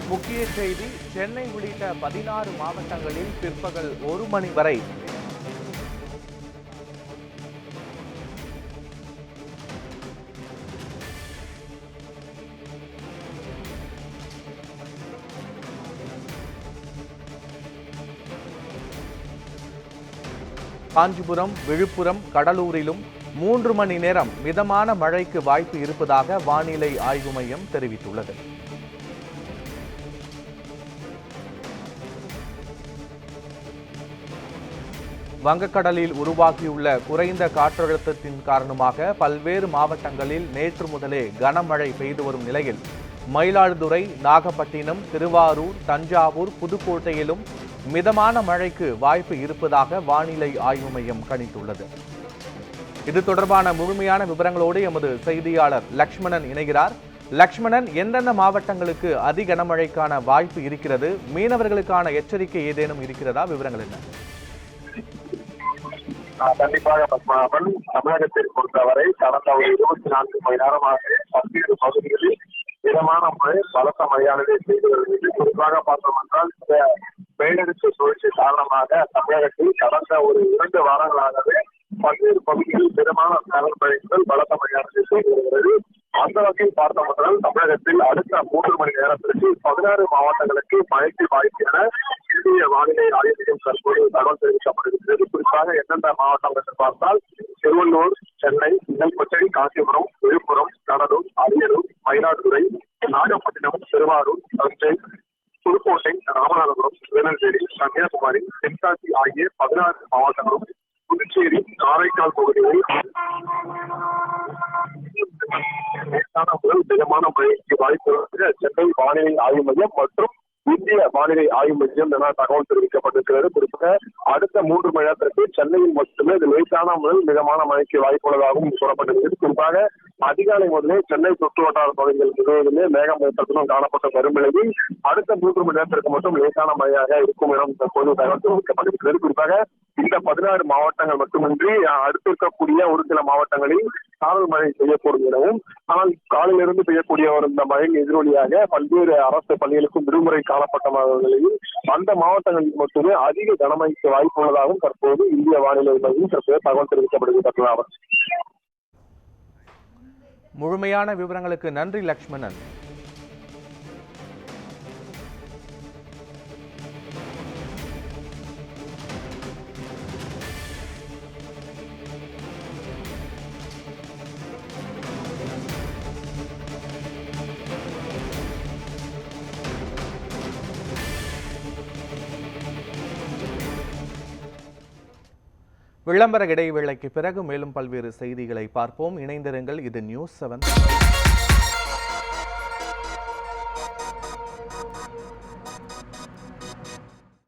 முக்கிய செய்தி. சென்னை உள்ளிட்ட 16 மாவட்டங்களில் பிற்பகல் 1 மணி வரை காஞ்சிபுரம், விழுப்புரம், கடலூரிலும் 3 மணி நேரம் மிதமான மழைக்கு வாய்ப்பு இருப்பதாக வானிலை ஆய்வு மையம் தெரிவித்துள்ளது. வங்கக்கடலில் உருவாகியுள்ள குறைந்த காற்றழுத்தத்தின் காரணமாக பல்வேறு மாவட்டங்களில் நேற்று முதலே கனமழை பெய்து வரும் நிலையில் மயிலாடுதுறை, நாகப்பட்டினம், திருவாரூர், தஞ்சாவூர், புதுக்கோட்டையிலும் மிதமான மழைக்கு வாய்ப்பு இருப்பதாக வானிலை ஆய்வு மையம் கணித்துள்ளது. இது தொடர்பான முழுமையான விவரங்களோடு எமது செய்தியாளர் லக்ஷ்மணன் இணைகிறார். லக்ஷ்மணன், எந்தெந்த மாவட்டங்களுக்கு அதி கனமழைக்கான வாய்ப்பு இருக்கிறது? மீனவர்களுக்கான எச்சரிக்கை ஏதேனும் இருக்கிறதா? விவரங்கள் என்ன? கண்டிப்பாக பத்மநாபன், தமிழகத்தை பொறுத்தவரை கடந்த ஒரு 24 மணி நேரமாக பல்வேறு பகுதிகளில் மிதமான மழை, பலத்த மழையானதை செய்து வருகிறது. குறிப்பாக பார்த்தோம் என்றால் இந்த மேலடுக்கு சுழற்சி காரணமாக தமிழகத்தில் கடந்த ஒரு 2 வாரங்களாகவே பல்வேறு பகுதிகளில் மிதமான மழைகள், பலத்த மழையானதை செய்து வருகிறது. அந்த வகையில் பார்த்தோம் என்றால் தமிழகத்தில் அடுத்த 3 மணி நேரத்திற்கு 16 மாவட்டங்களுக்கு மழைக்கு வாய்ப்பு என இந்திய வானிலை ஆய்வு மையம் தற்போது தகவல் தெரிவிக்கப்படுகிறது. குறிப்பாக எந்தெந்த மாவட்டம் என்று பார்த்தால் திருவள்ளூர், சென்னை, செங்கல்பட்டு, காஞ்சிபுரம், விழுப்புரம், கடலூர், அரியலூர், மயிலாடுதுறை, நாகப்பட்டினம், திருவாரூர், தஞ்சை, புதுக்கோட்டை, ராமநாதபுரம், திருநெல்வேலி, கன்னியாகுமரி, தென்காசி ஆகிய 16 மாவட்டங்களும், புதுச்சேரி, காரைக்கால் பகுதிகளில் முதல் மிதமான மழைக்கு வாய்ப்பு சென்னை வானிலை ஆய்வு மையம் மற்றும் இந்திய வானிலை ஆய்வு மையம் என தகவல் தெரிவிக்கப்பட்டிருக்கிறது. குறிப்பாக அடுத்த 3 மணி நேரத்திற்கு சென்னையில் மட்டுமே இது லேசான முதல் மிதமான மழைக்கு வாய்ப்புள்ளதாகவும் கூறப்பட்டிருக்கிறது. குறிப்பாக அதிகாலை முதலே சென்னை சுற்று வட்டார பகுதிகள் முழுவதுமே மேகமூட்டத்துடன் காணப்பட்ட வரும் நிலையில் அடுத்த 3 மணி நேரத்திற்கு மட்டும் லேசான மழையாக இருக்கும் என தற்போது தகவல் தெரிவிக்கப்பட்டிருக்கிறது. குறிப்பாக இந்த 16 மாவட்டங்கள் மட்டுமின்றி அடுத்து இருக்கக்கூடிய ஒரு சில மாவட்டங்களில் சாரல் மழை பெய்யக்கூடும் எனவும், ஆனால் காலையிலிருந்து பெய்யக்கூடிய ஒரு இந்த மழையின் எதிரொலியாக பல்வேறு அரசு பள்ளிகளுக்கும் விடுமுறை காணப்பட்ட நிலையில் அந்த மாவட்டங்களில் மட்டுமே அதிக கனமழைக்கு வாய்ப்பு உள்ளதாகவும் தற்போது இந்திய வானிலை மையம் தகவல் தெரிவிக்கப்படுகிறது. முழுமையான விவரங்களுக்கு நன்றி லக்ஷ்மணன். விளம்பர இடைவேளைக்கு பிறகு மேலும் பல்வேறு செய்திகளை பார்ப்போம். இணைந்திருங்கள். இது நியூஸ் 7.